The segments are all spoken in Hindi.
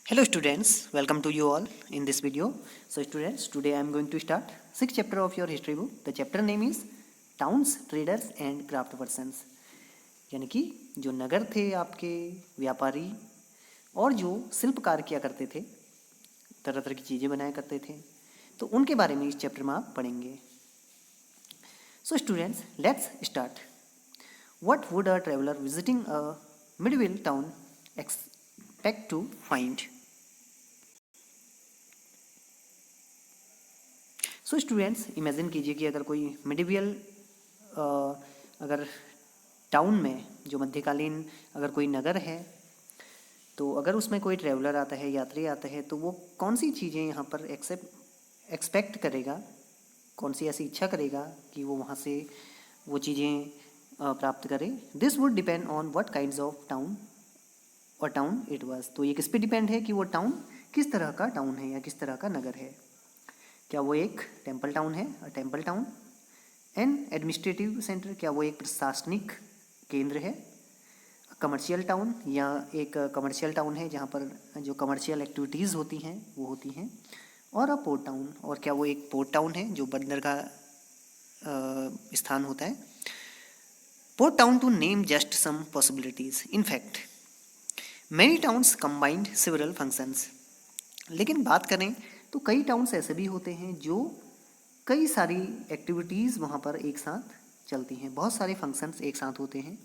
Hello students, welcome to you all in this video. So students, today I am going to start 6th chapter of your history book. The chapter name is Towns, Traders and Craft Persons. यानी कि जो नगर थे आपके व्यापारी और जो शिल्पकार किया करते थे, तरह तरह की चीज़ें बनाया करते थे, तो उनके बारे में इस चैप्टर में आप पढ़ेंगे. So students, let's start. What would a traveler visiting a medieval town expect to find? So students, imagine कीजिए कि अगर कोई मिडिवियल अगर टाउन में जो मध्यकालीन अगर कोई नगर है, तो अगर उसमें कोई ट्रैवलर आता है, यात्री आता है, तो वो कौन सी चीज़ें यहाँ पर एक्सपेक्ट करेगा, कौन सी ऐसी इच्छा करेगा कि वो वहाँ से वो चीज़ें प्राप्त करे. This would depend on what kinds of town it was. तो ये किस पे डिपेंड है कि वो टाउन किस तरह का टाउन है या किस तरह का नगर है. क्या वो एक टेम्पल टाउन है, temple town. N administrative centre, क्या वो एक प्रशासनिक केंद्र है. कमर्शियल टाउन, या एक कमर्शियल टाउन है जहाँ पर जो कमर्शियल एक्टिविटीज़ होती हैं वो होती हैं. और अ पोर्ट टाउन, और क्या वो एक पोर्ट टाउन है जो बंदरगाह स्थान होता है. Port town to name just some possibilities. In fact many towns combined several functions. लेकिन बात करें तो कई टाउन्स ऐसे भी होते हैं जो कई सारी एक्टिविटीज़ वहाँ पर एक साथ चलती हैं, बहुत सारे फंक्शंस एक साथ होते हैं.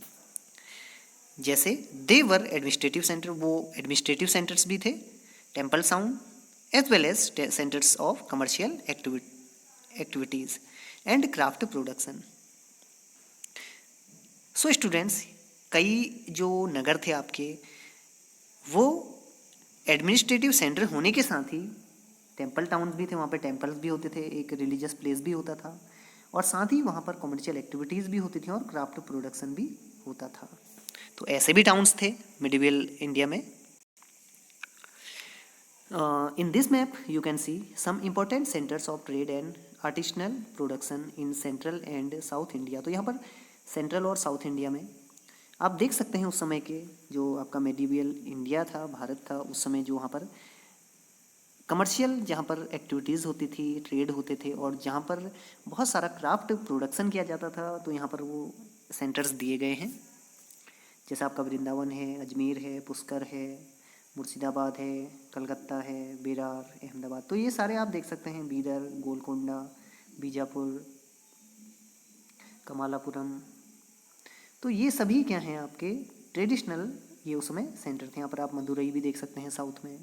जैसे दे वर एडमिनिस्ट्रेटिव सेंटर, वो एडमिनिस्ट्रेटिव सेंटर्स भी थे, temple town as well as centres of commercial activities and craft production. So students, कई जो नगर थे आपके वो एडमिनिस्ट्रेटिव सेंटर होने के साथ ही टेम्पल टाउन्स भी थे, वहाँ पे टेम्पल्स भी होते थे, एक रिलीजियस प्लेस भी होता था, और साथ ही वहाँ पर कमर्शियल एक्टिविटीज़ भी होती थी और क्राफ्ट प्रोडक्शन भी होता था. तो ऐसे भी टाउन्स थे मिडिवल इंडिया में. In this map you can see some important centres of trade and artisanal production in central and south India. तो यहाँ पर सेंट्रल और साउथ इंडिया में आप देख सकते हैं उस समय के जो आपका मिडिवल इंडिया था, भारत था, उस समय जो वहाँ पर कमर्शियल जहाँ पर एक्टिविटीज़ होती थी, ट्रेड होते थे, और जहाँ पर बहुत सारा क्राफ्ट प्रोडक्शन किया जाता था, तो यहाँ पर वो सेंटर्स दिए गए हैं. जैसे आपका वृंदावन है, अजमेर है, पुष्कर है, मुर्शिदाबाद है, कलकत्ता है, बेरार, अहमदाबाद. तो ये सारे आप देख सकते हैं, बीदर, गोलकोंडा, बीजापुर, कमालापुरम. तो ये सभी क्या हैं आपके ट्रेडिशनल, ये उस समय सेंटर थे. यहाँ पर आप मदुरई भी देख सकते हैं, साउथ में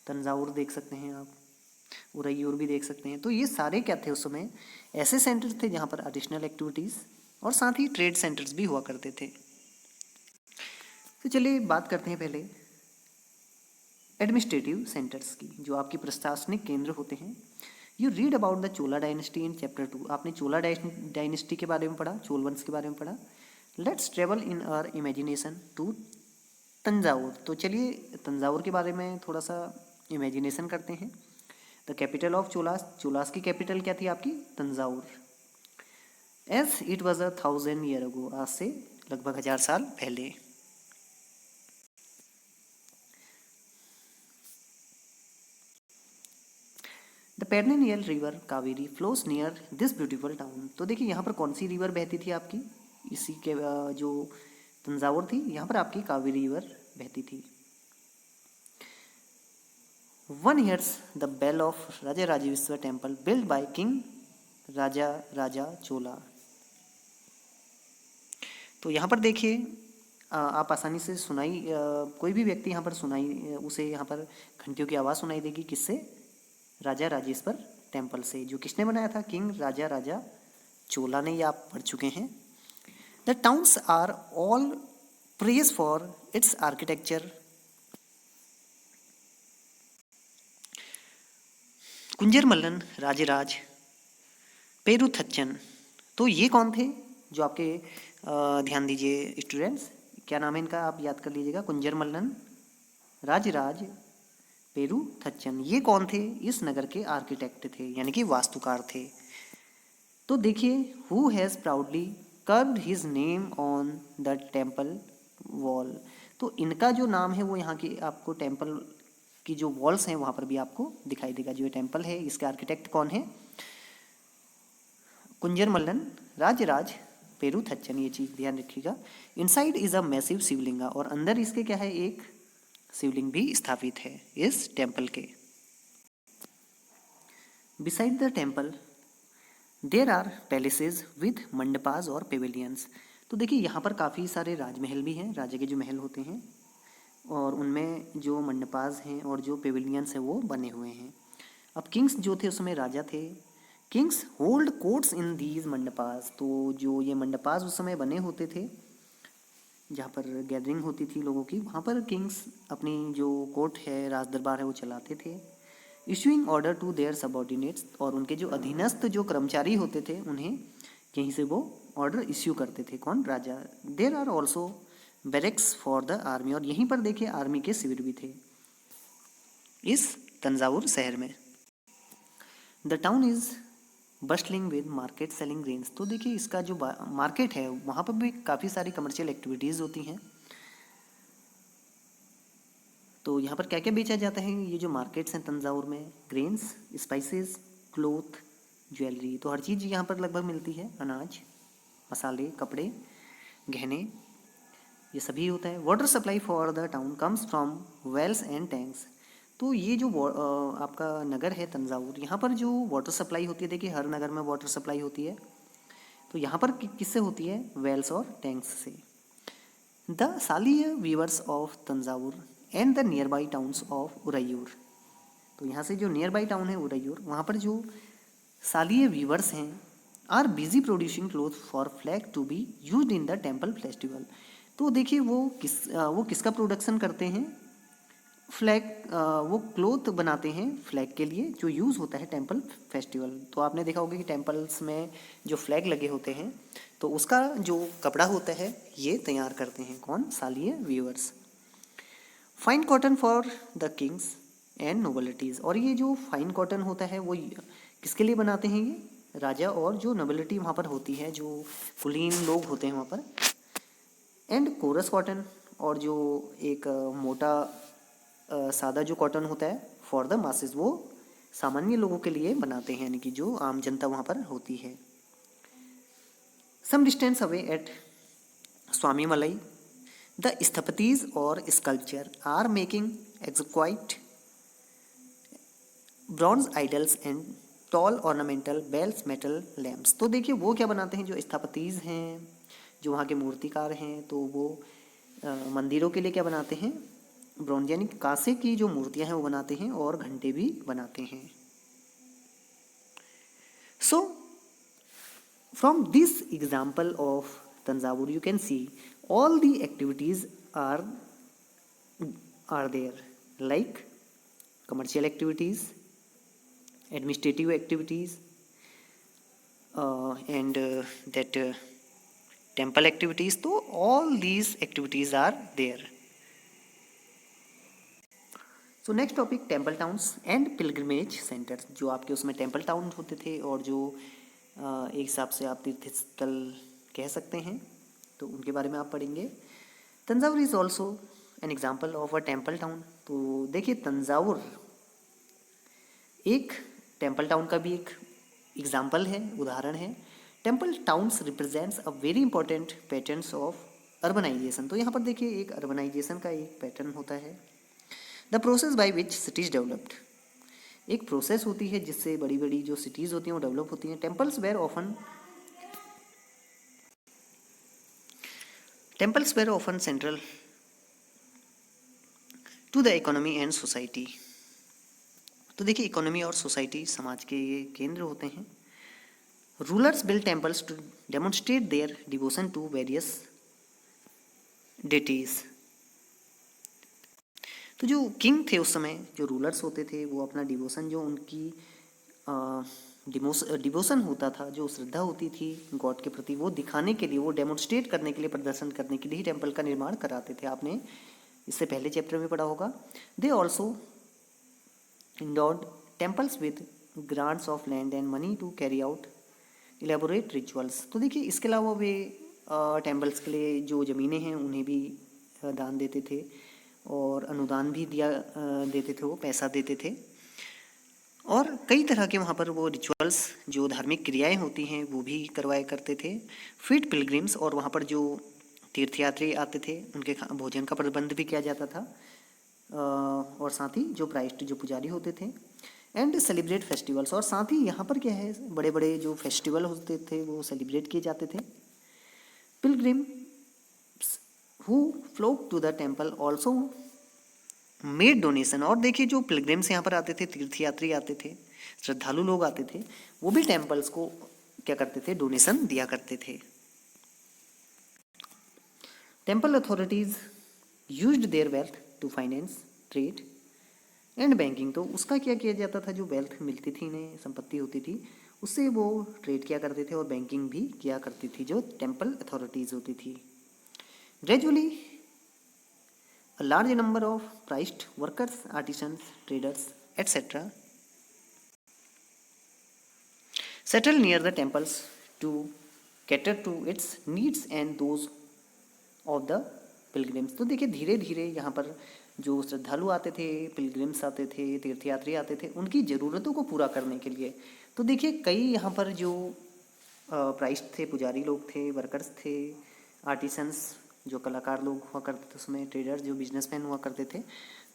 तंजावुर देख सकते हैं, आप उरैयूर भी देख सकते हैं. तो ये सारे क्या थे उस समय, ऐसे सेंटर्स थे जहाँ पर एडिशनल एक्टिविटीज़ और साथ ही ट्रेड सेंटर्स भी हुआ करते थे. तो चलिए बात करते हैं पहले एडमिनिस्ट्रेटिव सेंटर्स की, जो आपकी प्रशासनिक केंद्र होते हैं. You read about the Chola dynasty in chapter 2. आपने चोला डायनेस्टी के बारे में पढ़ा, चोल वंश के बारे में पढ़ा. Let's travel in our imagination to Thanjavur. तो चलिए तंजावुर के बारे में थोड़ा सा इमेजिनेशन करते हैं. The capital of Cholas, Cholas की कैपिटल क्या थी आपकी, Thanjavur. As it was 1000 year ago, आज से लगभग 1000 साल पहले. The perennial river Kaveri flows near this beautiful town. तो देखिए यहाँ पर कौन सी रिवर बहती थी आपकी, इसी के जो तंजावुर थी, यहाँ पर आपकी कावेरी रिवर बहती थी. One hears the bell of Raja Rajavishwa temple built by King Raja Chola. तो यहाँ पर देखिए आप आसानी से सुनाई, कोई भी व्यक्ति यहाँ पर सुनाई, उसे यहाँ पर घंटियों की आवाज़ सुनाई देगी. किससे, राजा राजेश्वर टेम्पल से, जो किसने बनाया था, किंग राजा चोला ने. ये आप पढ़ चुके हैं. The towns are all praise for its architecture. Kunjara Mallan, Rajaraja, Perunthachan. तो ये कौन थे जो आपके, ध्यान दीजिए स्टूडेंट्स, क्या नाम है इनका, आप याद कर लीजिएगा. कुंजर मल्लन, राजराज, पेरुथच्चन. ये कौन थे, इस नगर के आर्किटेक्ट थे, यानी कि वास्तुकार थे. तो देखिए, who has proudly curved his name on the temple wall. तो इनका जो नाम है वो यहाँ की आपको टेम्पल की जो वॉल्स हैं वहाँ पर भी आपको दिखाई देगा। जो ये टेम्पल है इसके आर्किटेक्ट कौन है? कुंजर मल्लन राजराज पेरुथच्चन, ये चीज़ ध्यान रखिएगा। Inside is a massive Shivalinga, और अंदर इसके क्या है, एक शिवलिंग भी स्थापित है इस टेम्पल के। Beside the temple there are palaces with mandapas और पेविलियंस। तो देखिए यहाँ पर काफ़ी सारे राजमहल भी हैं, राजा के जो महल होते हैं, और उनमें जो मंडपास हैं और जो पेविलियंस हैं वो बने हुए हैं। अब किंग्स जो थे उसमें राजा थे, Kings hold courts in these mandapas. तो जो ये मंडपास उस समय बने होते थे जहाँ पर गैदरिंग होती थी लोगों की, वहाँ पर किंग्स अपनी जो कोर्ट है, राज दरबार है, वो चलाते थे। Issuing order to their subordinates, और उनके जो अधीनस्थ जो कर्मचारी होते थे उन्हें कहीं से वो ऑर्डर इश्यू करते थे, कौन? राजा। There are also barracks for the army, और यहीं पर देखिए आर्मी के शिविर भी थे इस तंजावुर शहर में। The town is bustling with market selling grains. तो देखिए इसका जो मार्केट है वहाँ पर भी काफ़ी सारी कमर्शियल एक्टिविटीज़ होती हैं। तो यहाँ पर क्या क्या बेचा जाता है? ये जो मार्केट्स हैं तंजावुर में, ग्रेन्स, स्पाइसेस, क्लोथ, ज्वेलरी, तो हर चीज़ यहाँ पर लगभग मिलती है। अनाज, मसाले, कपड़े, गहने, ये सभी होता है। Water supply for the town comes from wells and tanks. तो ये जो आपका नगर है तंजावुर, यहाँ पर जो वाटर सप्लाई होती है, देखिए हर नगर में वाटर सप्लाई होती है, तो यहाँ पर किससे होती है? वेल्स और टैंक्स से। The Saliya weavers of Thanjavur and the nearby towns of Uraiyur. तो यहाँ से जो नियर बाई टाउन है उरैयूर, वहाँ पर जो सालिय वीवर्स हैं are busy producing cloth for flag to be used in the temple festival. तो देखिए वो किसका प्रोडक्शन करते हैं? फ्लैग, वो क्लोथ बनाते हैं फ्लैग के लिए जो यूज़ होता है टेम्पल फेस्टिवल। तो आपने देखा होगा कि टेम्पल्स में जो फ्लैग लगे होते हैं तो उसका जो कपड़ा होता है ये तैयार करते हैं, कौन? Saliya weavers. Fine cotton for the kings and nobilities, और ये जो फाइन कॉटन होता है वो किसके लिए बनाते हैं? ये राजा और जो नोबिलिटी वहाँ पर होती है, जो कुलीन लोग होते हैं वहाँ पर। एंड कोरस कॉटन, और जो एक मोटा सादा जो कॉटन होता है फॉर द मासेस, वो सामान्य लोगों के लिए बनाते हैं, यानी कि जो आम जनता वहाँ पर होती है। Some distance away at Swami Malai the sthapatis और sculptor are making exquisite bronze idols and tall ornamental bells metal lamps. तो देखिए वो क्या बनाते हैं? जो स्थपतिज हैं, जो वहाँ के मूर्तिकार हैं, तो वो मंदिरों के लिए क्या बनाते हैं? ब्रॉन्ज यानी कांसे की जो मूर्तियां हैं वो बनाते हैं, और घंटे भी बनाते हैं। So from this example of Thanjavur you can C all the activities are there, like commercial activities, administrative activities, and that temple activities. So all these activities are there. So next topic, temple towns and pilgrimage centers, जो आपके उसमें टेम्पल टाउन होते थे और जो एक हिसाब से आप तीर्थ स्थल कह सकते हैं, तो उनके बारे में आप पढ़ेंगे। Thanjavur is also an example of a temple town. तो देखिए तंजावुर एक टेम्पल टाउन का भी एक एग्जाम्पल है, उदाहरण है। Temple towns represents a very important patterns of urbanization. तो यहाँ पर देखिए एक अर्बनाइजेशन का एक पैटर्न होता है। The process by which cities developed, एक प्रोसेस होती है जिससे बड़ी बड़ी जो सिटीज़ होती हैं वो डेवलप होती हैं। Temples were often central to the economy and society. तो देखिए इकोनॉमी और सोसाइटी, समाज के ये केंद्र होते हैं। Rulers build temples to demonstrate their devotion to various deities. तो जो किंग थे उस समय, जो रूलर्स होते थे, वो अपना डिवोशन, जो उनकी डिवोशन होता था, जो श्रद्धा होती थी गॉड के प्रति, वो दिखाने के लिए, वो डेमोन्स्ट्रेट करने के लिए, प्रदर्शन करने के लिए ही टेम्पल का निर्माण कराते थे। आपने इससे पहले चैप्टर में पढ़ा होगा। They also endowed temples with grants of land and money to carry out elaborate rituals। तो देखिए इसके अलावा वे टेम्पल्स के लिए जो ज़मीनें हैं उन्हें भी दान देते थे और अनुदान भी देते थे, वो पैसा देते थे। और कई तरह के वहाँ पर वो रिचुअल्स, जो धार्मिक क्रियाएं होती हैं, वो भी करवाया करते थे। फीड पिलग्रिम्स, और वहाँ पर जो तीर्थयात्री आते थे उनके भोजन का प्रबंध भी किया जाता था। और साथ ही जो प्राइस्ट, जो पुजारी होते थे, एंड सेलिब्रेट फेस्टिवल्स, और साथ ही यहाँ पर क्या है, बड़े बड़े जो फेस्टिवल होते थे वो सेलिब्रेट किए जाते थे। Pilgrim who flock to the temple also made donation, और देखिए जो पिलग्रिम्स यहाँ पर आते थे, तीर्थयात्री आते थे, श्रद्धालु लोग आते थे, वो भी टेम्पल्स को क्या करते थे, डोनेशन दिया करते थे। Temple authorities used their wealth to finance trade and banking, तो उसका क्या किया जाता था, जो वेल्थ मिलती थी, इन्हें संपत्ति होती थी, उससे वो ट्रेड किया करते थे और बैंकिंग भी किया करती थी, जो टेम्पल अथॉरिटीज होती थी। Gradually a large number of priced workers, artisans, traders, etc. settled near the temples to cater to its needs and those of the pilgrims। तो देखिए धीरे धीरे यहाँ पर जो श्रद्धालु आते थे, पिलग्रिम्स आते थे, तीर्थयात्री आते थे, उनकी ज़रूरतों को पूरा करने के लिए, तो देखिए कई यहाँ पर जो प्राइस्ट थे, पुजारी लोग थे, वर्कर्स थे, आर्टिसंस जो कलाकार लोग हुआ करते थे, उसमें ट्रेडर जो बिजनेसमैन हुआ करते थे,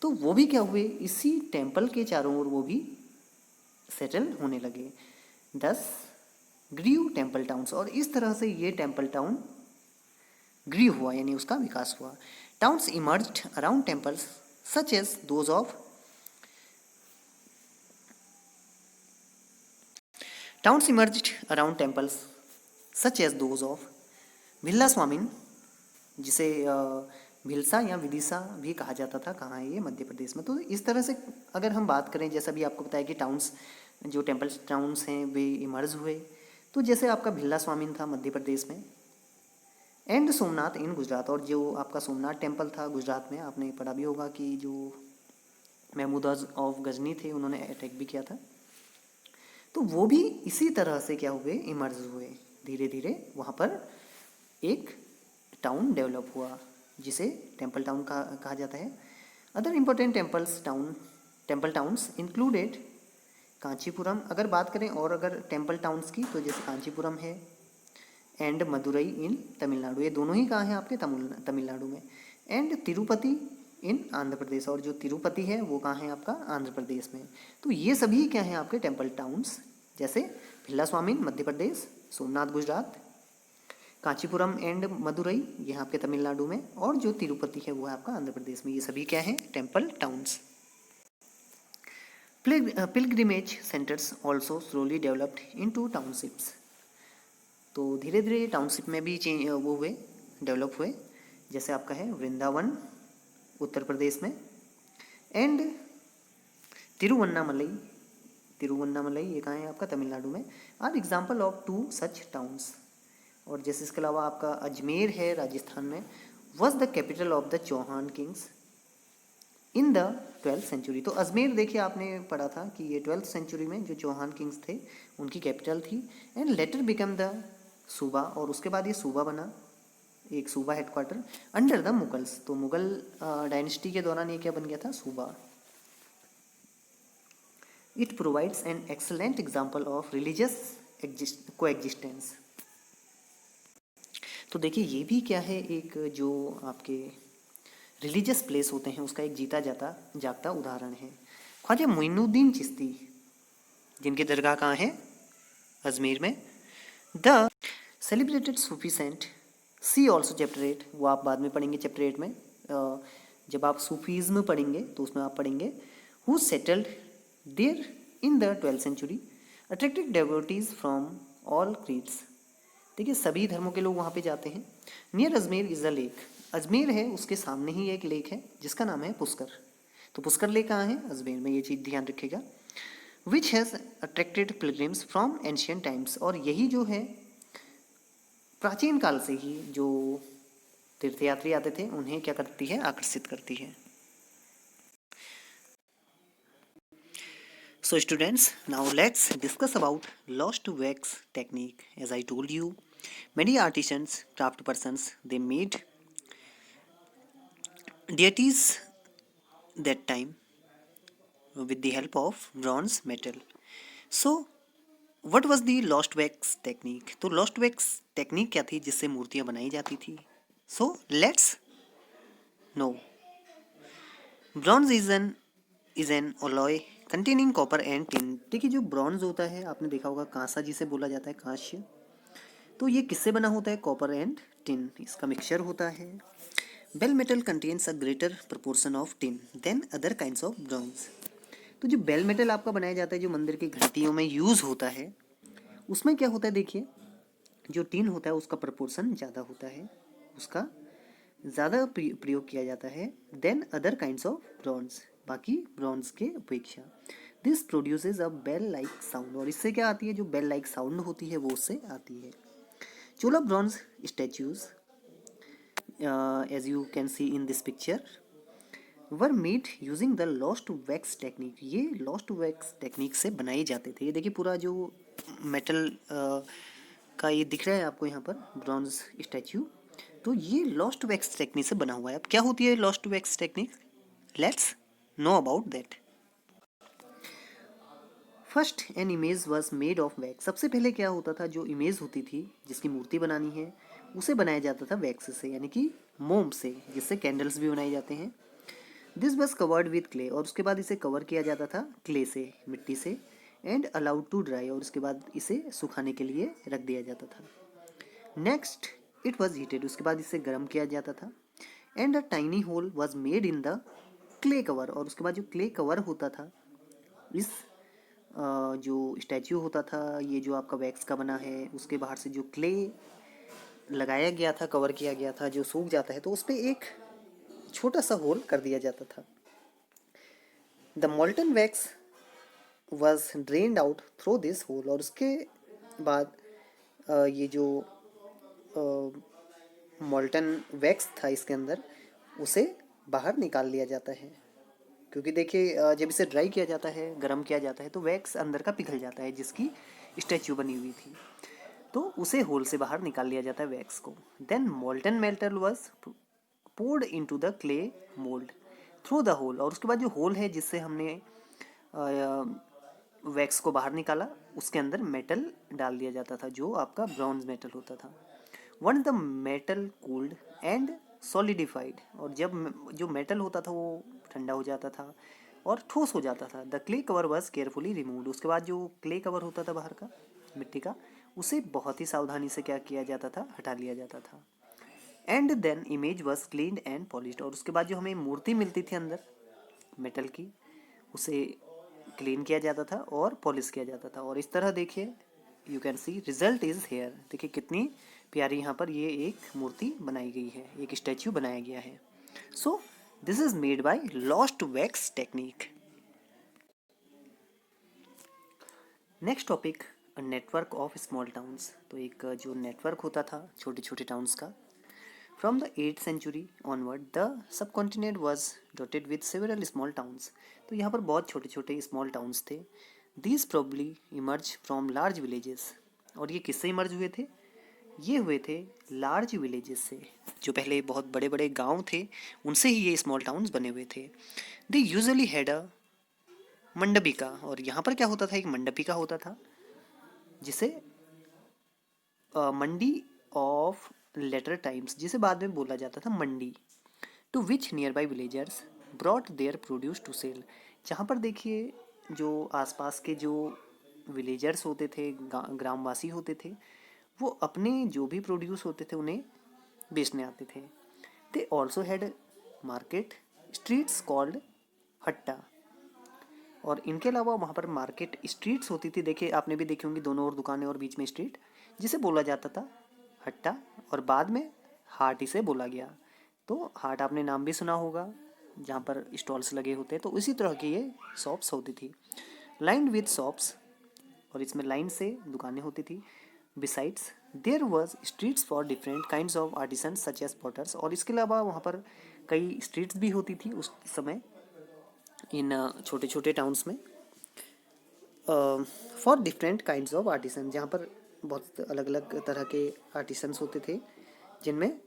तो वो भी क्या हुए, इसी टेम्पल के चारों ओर वो भी सेटल होने लगे। 10 ग्रीव टेम्पल टाउन्स, और इस तरह से ये टेम्पल टाउन ग्रीव हुआ, यानी उसका विकास हुआ। Towns emerged around temples such as those of towns emerged around temples such as those of Bhillasvamin, जिसे भिलसा या विदिशा भी कहा जाता था। कहाँ है ये, मध्य प्रदेश में। तो इस तरह से अगर हम बात करें, जैसा भी आपको बताया कि टाउन्स, जो टेम्पल टाउन्स हैं वे इमर्ज हुए, तो जैसे आपका भिल्ला स्वामिन था मध्य प्रदेश में, एंड सोमनाथ इन गुजरात, और जो आपका सोमनाथ टेम्पल था गुजरात में, आपने पढ़ा भी होगा कि जो महमूद ऑफ गजनी थे, उन्होंने अटैक भी किया था, तो वो भी इसी तरह से क्या हुए, इमर्ज हुए। धीरे धीरे वहाँ पर एक टाउन डेवलप हुआ, जिसे टेम्पल टाउन कहा जाता है। Other important temple towns included Kanchipuram. अगर बात करें और अगर टेम्पल टाउन्स की, तो जैसे कांचीपुरम है एंड मदुरई इन तमिलनाडु, ये दोनों ही कहाँ हैं, आपके तमिलनाडु में। एंड तिरुपति इन आंध्र प्रदेश, और जो तिरुपति है वो कहाँ है, आपका आंध्र प्रदेश में। तो ये सभी क्या हैं, आपके टेम्पल टाउन्स, जैसे भिल्ला स्वामिन मध्य प्रदेश, सोमनाथ गुजरात, कांचीपुरम एंड मदुरई ये आपके तमिलनाडु में, और जो तिरुपति है वो है आपका आंध्र प्रदेश में। ये सभी क्या हैं, temple towns. Pilgrimage centres also slowly developed into townships, तो धीरे धीरे टाउनशिप में भी वो हुए, डेवलप हुए। जैसे आपका है वृंदावन उत्तर प्रदेश में, एंड तिरुवन्नामलई ये कहाँ है, आपका Tamil Nadu, are example of 2 such towns. और जैसे इसके अलावा आपका अजमेर है राजस्थान में, was the capital of the Chauhan kings in the 12th century. तो अजमेर देखिए आपने पढ़ा था कि ये 12th सेंचुरी में जो चौहान किंग्स थे उनकी कैपिटल थी। एंड लेटर बिकम द सूबा, और उसके बाद ये सूबा बना, एक सूबा हेडक्वार्टर अंडर द मुगल्स। तो मुगल डायनेस्टी के दौरान ये क्या बन गया था, सूबा। It provides an excellent example of religious coexistence. तो देखिए ये भी क्या है, एक जो आपके रिलीजियस प्लेस होते हैं उसका एक जीता जागता उदाहरण है। ख्वाजा मोइनुद्दीन चिश्ती, जिनकी दरगाह कहाँ है, अजमेर में। The celebrated Sufi saint, see also chapter 8, वो आप बाद में पढ़ेंगे चैप्टर 8 में। जब आप सूफीज़्म पढ़ेंगे तो उसमें आप पढ़ेंगे who settled there in the 12th century, attracted devotees from all creeds. देखिए सभी धर्मों के लोग वहाँ पे जाते हैं। Near Ajmer is a lake, Ajmer है उसके सामने ही एक लेक है जिसका नाम है पुष्कर। तो पुष्कर लेक कहाँ है, अजमेर में, ये चीज़ ध्यान रखिएगा। Which has attracted pilgrims from ancient times, और यही जो है प्राचीन काल से ही जो तीर्थयात्री आते थे उन्हें क्या करती है, आकर्षित करती है। So students, now let's discuss about lost wax technique. As I told you, many artisans, craft persons, they made deities that time with the help of bronze metal. So what was the lost wax technique? तो lost wax technique क्या थी जिससे मूर्तियां बनाई जाती थी? So let's know. Bronze is an alloy containing copper and tin. देखिए जो ब्रॉन्ज होता है आपने देखा होगा कांसा जिसे बोला जाता है, कांस्य। तो ये किससे बना होता है? कॉपर एंड टिन, इसका मिक्सचर होता है। Bell metal contains a greater proportion of tin than other kinds of bronze. तो जो बेल मेटल आपका बनाया जाता है जो मंदिर की घंटियों में यूज़ होता है, उसमें क्या होता है देखिए, जो टिन होता है उसका प्रपोर्शन ज़्यादा होता है, उसका ज़्यादा प्रयोग किया जाता है than other kinds of bronze, बाकी ब्रॉन्ज के अपेक्षा। This produces a bell like sound, और इससे क्या आती है? जो बेल लाइक साउंड होती है वो उससे आती है। Chola bronze statues as you can see in this picture were made using the lost wax technique. ये लॉस्ट वैक्स टेक्निक से बनाए जाते थे। ये देखिए पूरा जो मेटल का ये दिख रहा है आपको यहाँ पर ब्रॉन्ज स्टैच्यू, तो ये लॉस्ट वैक्स टेक्निक से बना हुआ है। अब क्या होती है lost wax technique? Let's know about that. First an image was made of wax. सबसे पहले क्या होता था, जो इमेज होती थी जिसकी मूर्ति बनानी है उसे बनाया जाता था वैक्स से, यानी कि मोम से, जिससे कैंडल्स भी बनाए जाते हैं। This was covered with clay, और उसके बाद इसे कवर किया जाता था क्ले से, मिट्टी से, एंड अलाउड टू ड्राई, और उसके बाद इसे सुखाने के लिए रख दिया जाता था। नेक्स्ट इट वॉज हीटेड, उसके बाद इसे गर्म किया जाता था। And a tiny whole was made in the clay cover, और उसके बाद जो क्ले कवर होता था इस जो स्टैच्यू होता था, ये जो आपका वैक्स का बना है, उसके बाहर से जो क्ले लगाया गया था, कवर किया गया था, जो सूख जाता है तो उस पर एक छोटा सा होल कर दिया जाता था। The molten wax was drained out through this hole, और उसके बाद ये जो मोल्टन वैक्स था इसके अंदर, उसे बाहर निकाल लिया जाता है। क्योंकि देखिए जब इसे ड्राई किया जाता है, गर्म किया जाता है, तो वैक्स अंदर का पिघल जाता है जिसकी स्टैच्यू बनी हुई थी, तो उसे होल से बाहर निकाल लिया जाता है वैक्स को। Then molten metal was poured into the clay mould through the hole, और उसके बाद जो होल है जिससे हमने वैक्स को बाहर निकाला, उसके अंदर मेटल डाल दिया जाता था जो आपका ब्रॉन्ज मेटल होता था। One the metal cooled and solidified, और जब जो मेटल होता था वो ठंडा हो जाता था और ठोस हो जाता था। The clay cover was carefully removed, उसके बाद जो क्ले कवर होता था बाहर का मिट्टी का, उसे बहुत ही सावधानी से क्या किया जाता था? हटा लिया जाता था। And then image was cleaned and polished, और उसके बाद जो हमें मूर्ति मिलती थी अंदर मेटल की, उसे क्लीन किया जाता था और पॉलिश किया जाता था। और इस तरह देखिए you can C result is here. देखिए कितनी प्यारी यहाँ पर ये एक मूर्ति बनाई गई है, एक स्टैच्यू बनाया गया है। So this is made by lost wax technique. Next topic, network of small towns. तो एक जो नेटवर्क होता था छोटे छोटे टाउन्स का, from the 8th century onward the subcontinent was dotted with several small towns। तो यहाँ पर बहुत छोटे छोटे स्मॉल टाउन्स थे। These probably emerged from large villages, और ये किससे इमर्ज हुए थे? ये हुए थे लार्ज विलेजेस से, जो पहले बहुत बड़े बड़े गांव थे उनसे ही ये स्मॉल टाउन्स बने हुए थे। दे यूजुअली हैड अ मंडपिका, और यहाँ पर क्या होता था? एक मंडपिका होता था जिसे मंडी ऑफ लेटर टाइम्स, जिसे बाद में बोला जाता था mandi, to which nearby villagers brought their produce to sell. जहाँ पर देखिए जो आसपास के जो विलेजर्स होते थे, ग्रामवासी होते थे, वो अपने जो भी प्रोड्यूस होते थे उन्हें बेचने आते थे। They also had market streets called hatta, और इनके अलावा वहाँ पर मार्केट स्ट्रीट्स होती थी। देखिए आपने भी देखी होंगी, दोनों ओर दुकानें और बीच में स्ट्रीट, जिसे बोला जाता था हट्टा, और बाद में हाट इसे बोला गया। तो हाट आपने नाम भी सुना होगा, जहाँ पर स्टॉल्स लगे होते हैं। तो इसी तरह की ये शॉप्स होती थी, लाइंड विद शॉप्स, और इसमें लाइन से दुकानें होती थी। Besides there was streets for different kinds of artisan such as potters, और इसके अलावा वहाँ पर कई स्ट्रीट्स भी होती थी उस समय इन छोटे छोटे टाउन्स में, for different kinds of artisan, जहाँ पर बहुत अलग अलग तरह के आर्टिसंस होते थे, जिनमें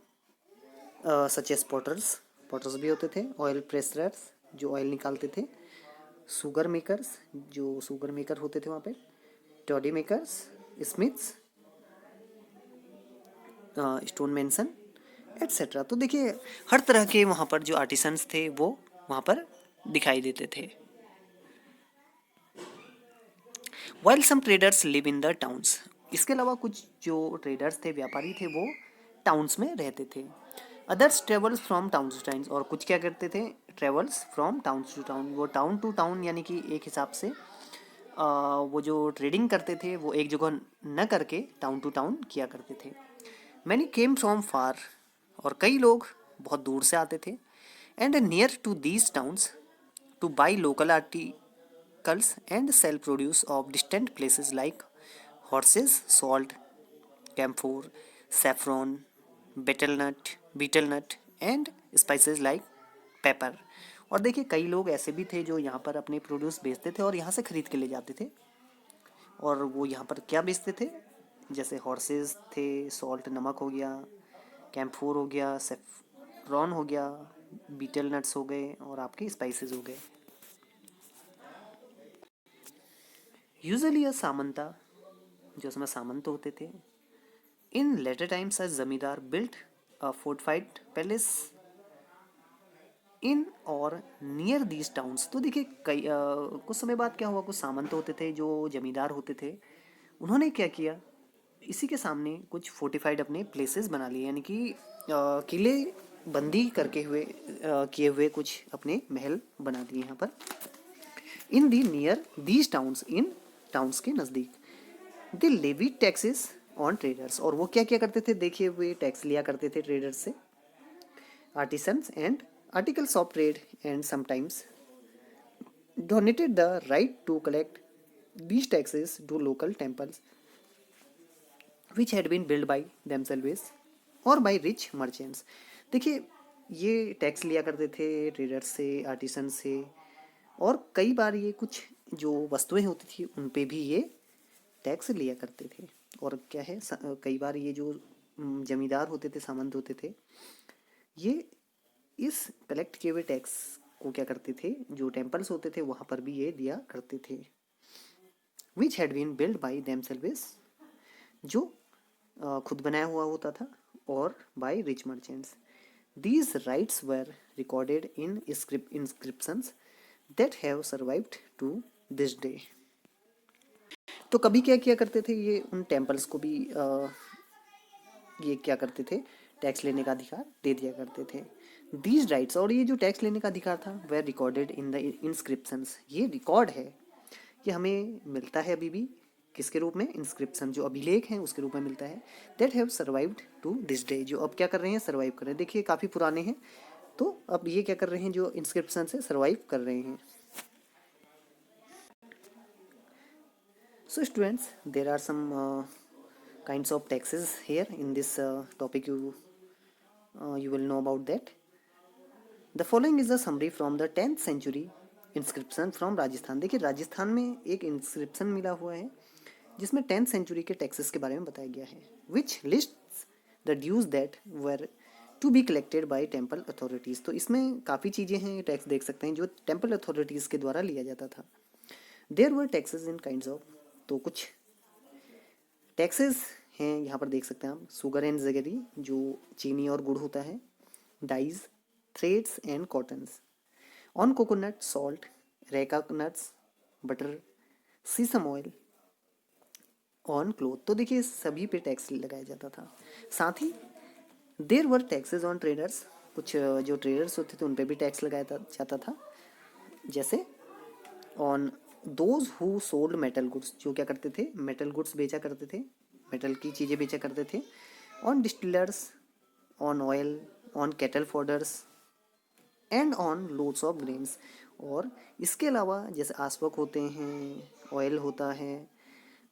सच एज पॉटर्स भी होते थे, ऑयल प्रेसर्स, जो ऑयल निकालते थे, शुगर मेकर्स जो शुगर मेकर होते थे वहाँ पे, toddy makers, Smiths, stone mention etcetera. तो देखिए हर तरह के वहाँ पर जो आर्टिसंस थे वो वहाँ पर दिखाई देते थे। While some traders live in the towns, इसके अलावा कुछ जो ट्रेडर्स थे, व्यापारी थे, वो टाउन्स में रहते थे। Others travels from town to town, और कुछ क्या करते थे, travels from town to town, वो टाउन टू टाउन यानी कि एक हिसाब से वो जो ट्रेडिंग करते थे वो एक जगह न करके टाउन टू टाउन किया करते थे। मैनी केम फ्रॉम फार, और कई लोग बहुत दूर से आते थे, and near to these towns to buy local articles and sell produce of distant places like horses, salt, camphor, saffron, betel nut and spices like pepper. और देखिए कई लोग ऐसे भी थे जो यहाँ पर अपने प्रोड्यूस बेचते थे और यहाँ से खरीद के ले जाते थे। और वो यहाँ पर क्या बेचते थे, जैसे हॉर्सेस थे, सॉल्ट नमक हो गया, कैम्फोर हो गया, सेफ्रॉन हो गया, बीटल नट्स हो गए और आपके स्पाइसेस हो गए। यूजुअली अ सामंता, जो उसमें सामंत होते थे, इन लेटर टाइम्स अ जमींदार बिल्ट अ फोर्टिफाइड पैलेस इन और नियर दीज टाउन्स। तो देखिए कुछ समय बाद क्या हुआ, कुछ सामंत होते थे जो जमींदार होते थे, उन्होंने क्या किया, इसी के सामने कुछ फोर्टिफाइड अपने प्लेसेस बना लिए, यानी कि किले बंदी करके किए हुए कुछ अपने महल बना दिए यहाँ पर। In the near these towns, इन टाउन्स के नज़दीक। They levy taxes on traders, और वो क्या क्या करते थे, देखिए हुए टैक्स लिया करते थे ट्रेडर्स से, artisans and articles of trade, and sometimes donated the right to collect these taxes to local temples which had been built by themselves or by rich merchants। देखिए ये टैक्स लिया करते थे ट्रेडर्स से, आर्टिसन से, और कई बार ये कुछ जो वस्तुएं होती थी उन पे भी ये टैक्स लिया करते थे। और क्या है, कई बार ये जो जमींदार होते थे, सामंत होते थे, ये इस कलेक्ट किए हुए टैक्स को क्या करते थे, जो टेम्पल्स होते थे वहाँ पर भी ये दिया करते थे। Which had been build by themselves, जो खुद बनाया हुआ होता था, और by rich merchants. These rights were recorded in inscriptions that have survived to this day. तो कभी क्या किया करते थे, ये उन टेम्पल्स को भी ये क्या करते थे, टैक्स लेने का अधिकार दे दिया करते थे। दीज राइट्स, और ये जो टैक्स लेने का अधिकार था, वह रिकॉर्डेड इन द इंस्क्रिप्शंस, ये रिकॉर्ड है, ये हमें मिलता है अभी भी, किसके रूप में, इंस्क्रिप्शन, जो अभिलेख हैं उसके रूप में मिलता है। That have survived to this day, जो अब क्या कर रहे हैं, सर्वाइव कर रहे हैं। देखिए काफ़ी पुराने हैं, तो अब ये क्या कर रहे हैं, जो इंस्क्रिप्शन से सर्वाइव कर रहे हैं। So students, there are some kinds of taxes here in this topic, you will know about that. The following is a summary from the 10th century inscription from Rajasthan। देखिए राजस्थान में एक इंस्क्रिप्शन मिला हुआ है जिसमें 10th सेंचुरी के टैक्सेस के बारे में बताया गया है। Which lists the dues that were to be collected by temple authorities. तो इसमें काफ़ी चीज़ें हैं, टैक्स देख सकते हैं जो टेम्पल अथॉरिटीज़ के द्वारा लिया जाता था। There were taxes in kinds of, तो कुछ टैक्सेस हैं यहाँ पर देख सकते हैं आप। शुगर एंड जगरी, जो चीनी और गुड़ होता है। Dyes, threads and cottons. On coconut, salt, areca nuts, butter, sesame oil. On cloth, तो देखिए सभी पे टैक्स लगाया जाता था। साथ ही there were taxes on traders, कुछ जो ट्रेडर्स होते थे उन पे भी टैक्स लगाया जाता था। जैसे on those who sold metal goods, जो क्या करते थे, मेटल गुड्स बेचा करते थे, मेटल की चीज़ें बेचा करते थे। On distillers, on oil, on cattle fodders and on loads of grains. और इसके अलावा जैसे आस्वक होते हैं, ऑयल होता है,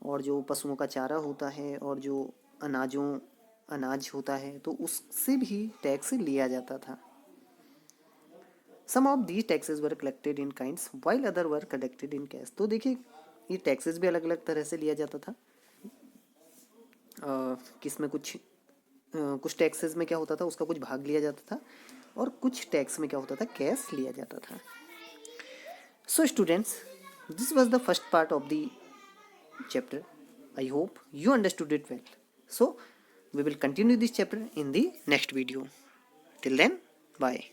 और जो पशुओं का चारा होता है, और जो अनाज होता है, तो उससे भी टैक्स लिया जाता था। Some of these taxes were collected in kinds while other were collected in cash. तो देखिए ये टैक्सेस भी अलग अलग तरह से लिया जाता था। किसमें कुछ टैक्सेस में क्या होता था, उसका कुछ भाग लिया जाता था, और कुछ टैक्स में क्या होता था, कैश लिया जाता था। So students, this was the first part of the chapter. I hope you understood it well. So we will continue this chapter in the next video. Till then, bye.